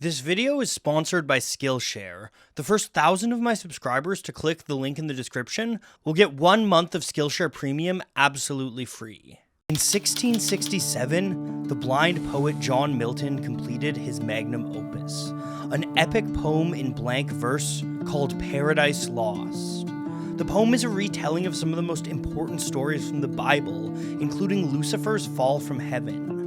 This video is sponsored by Skillshare. The first 1,000 of my subscribers to click the link in the description will get 1 month of Skillshare Premium absolutely free. In 1667, the blind poet John Milton completed his magnum opus, an epic poem in blank verse called Paradise Lost. The poem is a retelling of some of the most important stories from the Bible, including Lucifer's fall from heaven.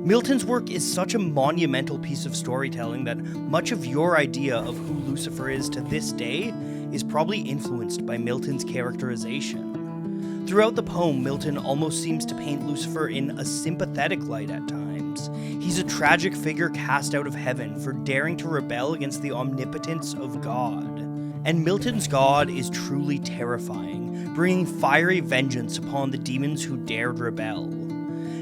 Milton's work is such a monumental piece of storytelling that much of your idea of who Lucifer is to this day is probably influenced by Milton's characterization. Throughout the poem, Milton almost seems to paint Lucifer in a sympathetic light at times. He's a tragic figure cast out of heaven for daring to rebel against the omnipotence of God. And Milton's God is truly terrifying, bringing fiery vengeance upon the demons who dared rebel.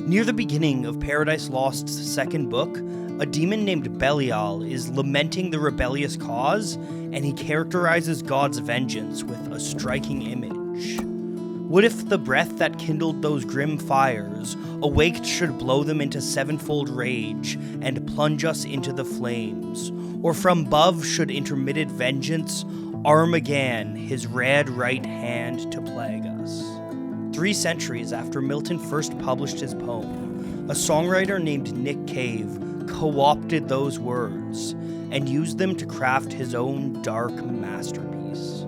Near the beginning of Paradise Lost's second book, a demon named Belial is lamenting the rebellious cause, and he characterizes God's vengeance with a striking image. What if the breath that kindled those grim fires, awaked should blow them into sevenfold rage, and plunge us into the flames? Or from above should intermitted vengeance arm again his red right hand to plague us? 3 centuries after Milton first published his poem, a songwriter named Nick Cave co-opted those words and used them to craft his own dark masterpiece.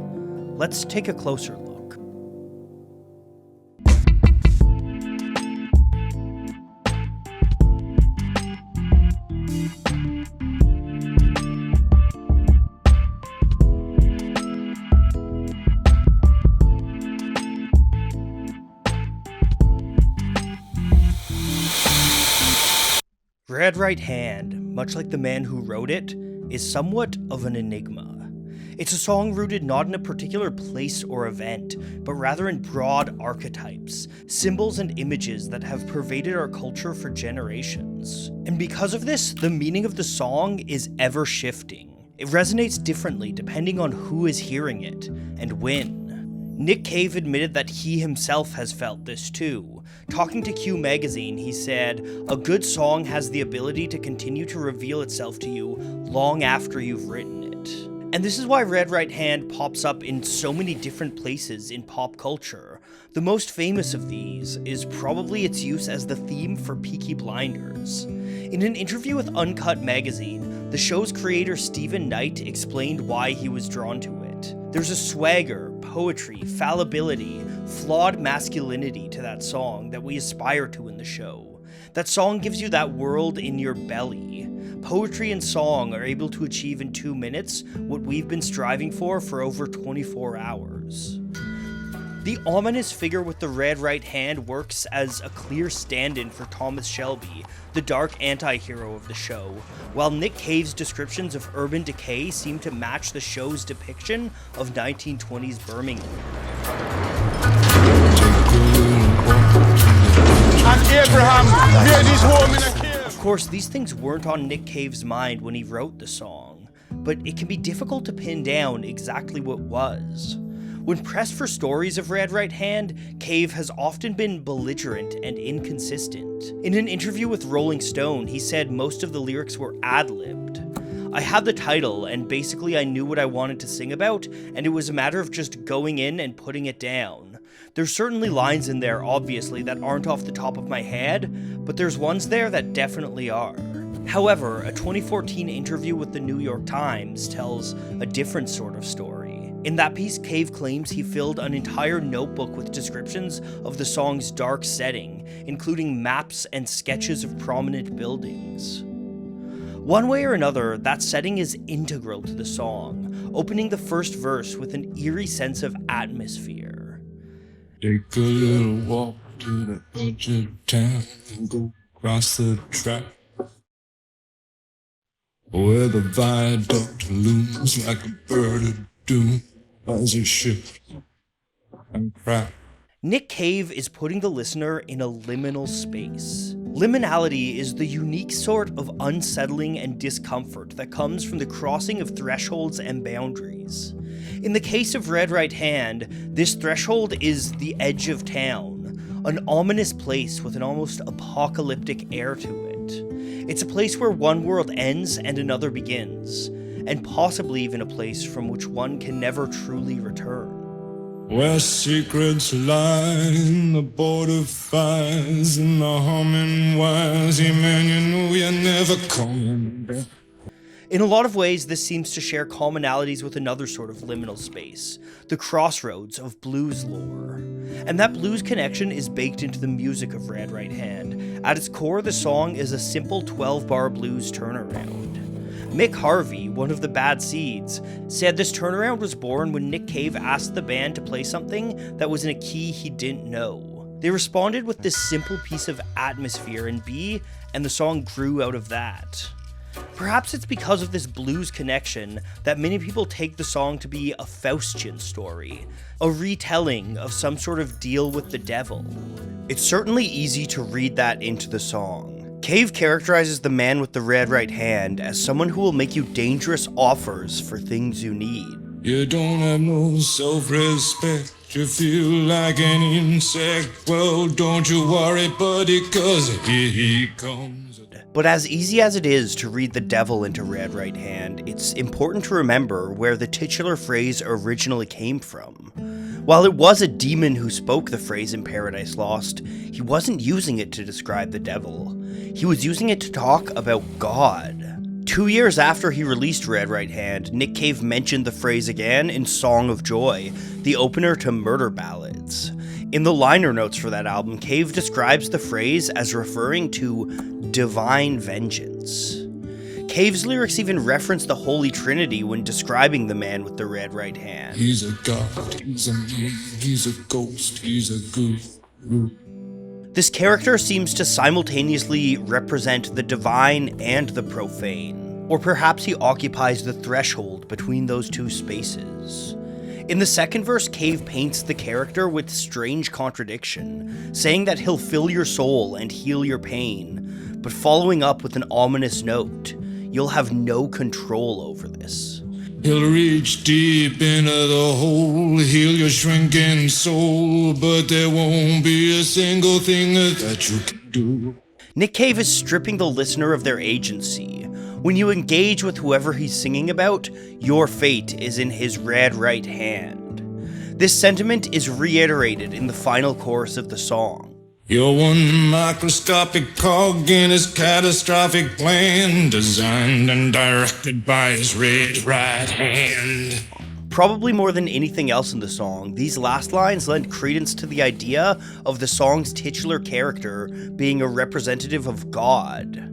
Let's take a closer look. Red Right Hand, much like the man who wrote it, is somewhat of an enigma. It's a song rooted not in a particular place or event, but rather in broad archetypes, symbols and images that have pervaded our culture for generations. And because of this, the meaning of the song is ever shifting. It resonates differently depending on who is hearing it, and when. Nick Cave admitted that he himself has felt this too. Talking to Q Magazine, he said, "A good song has the ability to continue to reveal itself to you long after you've written it." And this is why Red Right Hand pops up in so many different places in pop culture. The most famous of these is probably its use as the theme for Peaky Blinders. In an interview with Uncut Magazine, the show's creator Stephen Knight explained why he was drawn to it. There's a swagger, poetry, fallibility, flawed masculinity to that song that we aspire to in the show. That song gives you that world in your belly. Poetry and song are able to achieve in 2 minutes what we've been striving for over 24 hours. The ominous figure with the red right hand works as a clear stand-in for Thomas Shelby, the dark anti-hero of the show, while Nick Cave's descriptions of urban decay seem to match the show's depiction of 1920s Birmingham. And Abraham made his home in a cave. Of course, these things weren't on Nick Cave's mind when he wrote the song, but it can be difficult to pin down exactly what was. When pressed for stories of Red Right Hand, Cave has often been belligerent and inconsistent. In an interview with Rolling Stone, he said most of the lyrics were ad-libbed. "I had the title, and basically I knew what I wanted to sing about, and it was a matter of just going in and putting it down. There's certainly lines in there, obviously, that aren't off the top of my head, but there's ones there that definitely are." However, a 2014 interview with the New York Times tells a different sort of story. In that piece, Cave claims he filled an entire notebook with descriptions of the song's dark setting, including maps and sketches of prominent buildings. One way or another, that setting is integral to the song, opening the first verse with an eerie sense of atmosphere. Take a little walk to the edge of town and go across the track, where the viaduct looms like a bird of doom as it shifts and cracks. Nick Cave is putting the listener in a liminal space. Liminality is the unique sort of unsettling and discomfort that comes from the crossing of thresholds and boundaries. In the case of Red Right Hand, this threshold is the edge of town, an ominous place with an almost apocalyptic air to it. It's a place where one world ends and another begins, and possibly even a place from which one can never truly return. Where secrets lie in the border fires and the humming wires. Yeah, man, you know you're never coming back. In a lot of ways, this seems to share commonalities with another sort of liminal space, the crossroads of blues lore. And that blues connection is baked into the music of Red Right Hand. At its core, the song is a simple 12-bar blues turnaround. Mick Harvey, one of the Bad Seeds, said this turnaround was born when Nick Cave asked the band to play something that was in a key he didn't know. They responded with this simple piece of atmosphere in B, and the song grew out of that. Perhaps it's because of this blues connection that many people take the song to be a Faustian story, a retelling of some sort of deal with the devil. It's certainly easy to read that into the song. Cave characterizes the man with the red right hand as someone who will make you dangerous offers for things you need. You don't have no self-respect. You feel like an insect. Well, don't you worry, buddy, 'cause here he comes. But as easy as it is to read the devil into Red Right Hand, it's important to remember where the titular phrase originally came from. While it was a demon who spoke the phrase in Paradise Lost, he wasn't using it to describe the devil. He was using it to talk about God. 2 years after he released Red Right Hand, Nick Cave mentioned the phrase again in Song of Joy, the opener to Murder Ballads. In the liner notes for that album, Cave describes the phrase as referring to divine vengeance. Cave's lyrics even reference the Holy Trinity when describing the man with the red right hand. He's a god, he's a man, he's a ghost, he's a goof. This character seems to simultaneously represent the divine and the profane, or perhaps he occupies the threshold between those two spaces. In the second verse, Cave paints the character with strange contradiction, saying that he'll fill your soul and heal your pain, but following up with an ominous note, you'll have no control over this. He'll reach deep into the hole, heal your shrinking soul, but there won't be a single thing that you can do. Nick Cave is stripping the listener of their agency. When you engage with whoever he's singing about, your fate is in his red right hand. This sentiment is reiterated in the final chorus of the song. You're one microscopic cog in his catastrophic plan, designed and directed by his red right hand. Probably more than anything else in the song, these last lines lend credence to the idea of the song's titular character being a representative of God.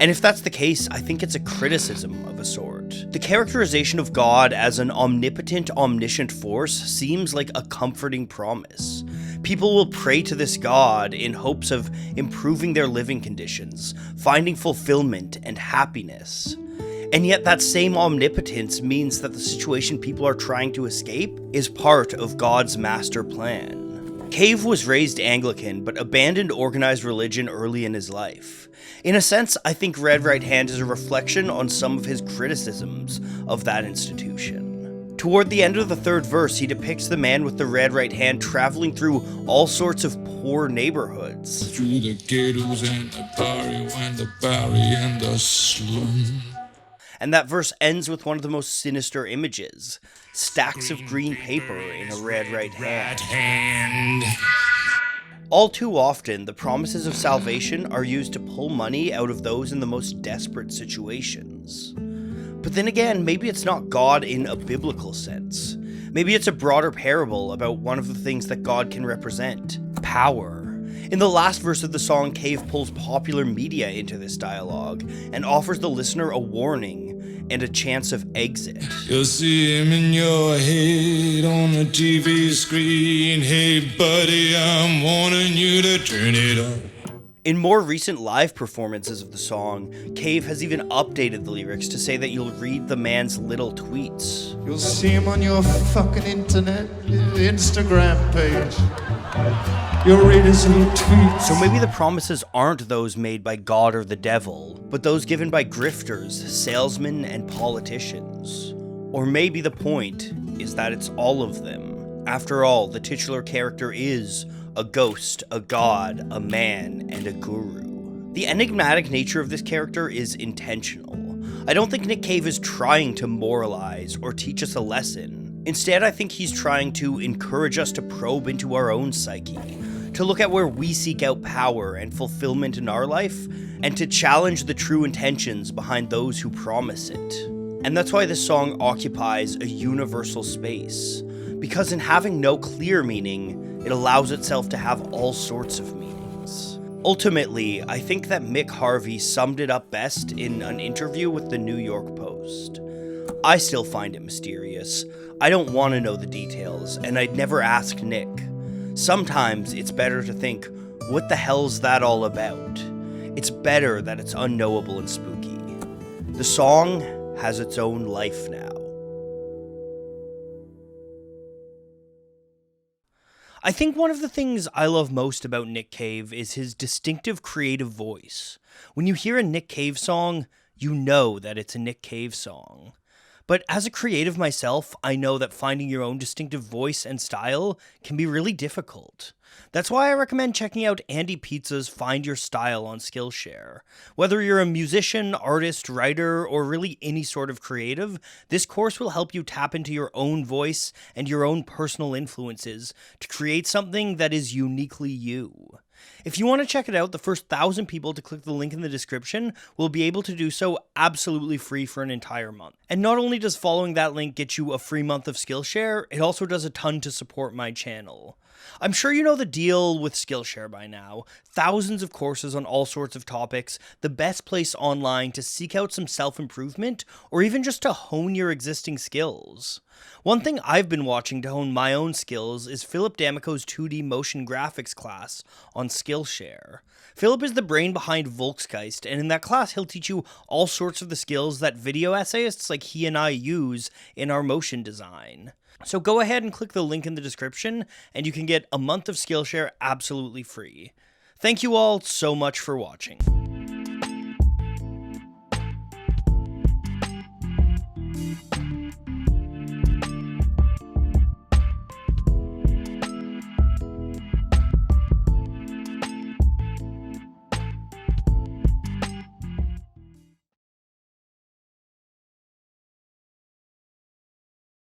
And if that's the case, I think it's a criticism of a sort. The characterization of God as an omnipotent, omniscient force seems like a comforting promise. People will pray to this God in hopes of improving their living conditions, finding fulfillment and happiness. And yet that same omnipotence means that the situation people are trying to escape is part of God's master plan. Cave was raised Anglican, but abandoned organized religion early in his life. In a sense, I think Red Right Hand is a reflection on some of his criticisms of that institution. Toward the end of the third verse, he depicts the man with the red right hand traveling through all sorts of poor neighborhoods. Through the ghettos and the barrio and the barry and the slum. And that verse ends with one of the most sinister images, stacks of green paper in a red right hand. All too often, the promises of salvation are used to pull money out of those in the most desperate situations. But then again, maybe it's not God in a biblical sense. Maybe it's a broader parable about one of the things that God can represent: power. In the last verse of the song, Cave pulls popular media into this dialogue and offers the listener a warning and a chance of exit. You'll see him in your head on the TV screen. Hey buddy, I'm warning you to turn it up. In more recent live performances of the song, Cave has even updated the lyrics to say that you'll read the man's little tweets. You'll see him on your fucking internet, Instagram page. You'll read his little tweets. So maybe the promises aren't those made by God or the devil, but those given by grifters, salesmen, and politicians. Or maybe the point is that it's all of them. After all, the titular character is a ghost, a god, a man, and a guru. The enigmatic nature of this character is intentional. I don't think Nick Cave is trying to moralize or teach us a lesson. Instead, I think he's trying to encourage us to probe into our own psyche, to look at where we seek out power and fulfillment in our life, and to challenge the true intentions behind those who promise it. And that's why this song occupies a universal space, because in having no clear meaning, it allows itself to have all sorts of meanings. Ultimately, I think that Mick Harvey summed it up best in an interview with the New York Post. I still find it mysterious. I don't want to know the details, and I'd never ask Nick. Sometimes it's better to think, what the hell's that all about? It's better that it's unknowable and spooky. The song has its own life now. I think one of the things I love most about Nick Cave is his distinctive creative voice. When you hear a Nick Cave song, you know that it's a Nick Cave song. But as a creative myself, I know that finding your own distinctive voice and style can be really difficult. That's why I recommend checking out Andy Pizza's Find Your Style on Skillshare. Whether you're a musician, artist, writer, or really any sort of creative, this course will help you tap into your own voice and your own personal influences to create something that is uniquely you. If you want to check it out, the first 1,000 people to click the link in the description will be able to do so absolutely free for an entire month. And not only does following that link get you a free month of Skillshare, it also does a ton to support my channel. I'm sure you know the deal with Skillshare by now. Thousands of courses on all sorts of topics, the best place online to seek out some self-improvement, or even just to hone your existing skills. One thing I've been watching to hone my own skills is Philip D'Amico's 2D motion graphics class on Skillshare. Philip is the brain behind Volksgeist, and in that class he'll teach you all sorts of the skills that video essayists like he and I use in our motion design. So go ahead and click the link in the description, and you can get a month of Skillshare absolutely free. Thank you all so much for watching.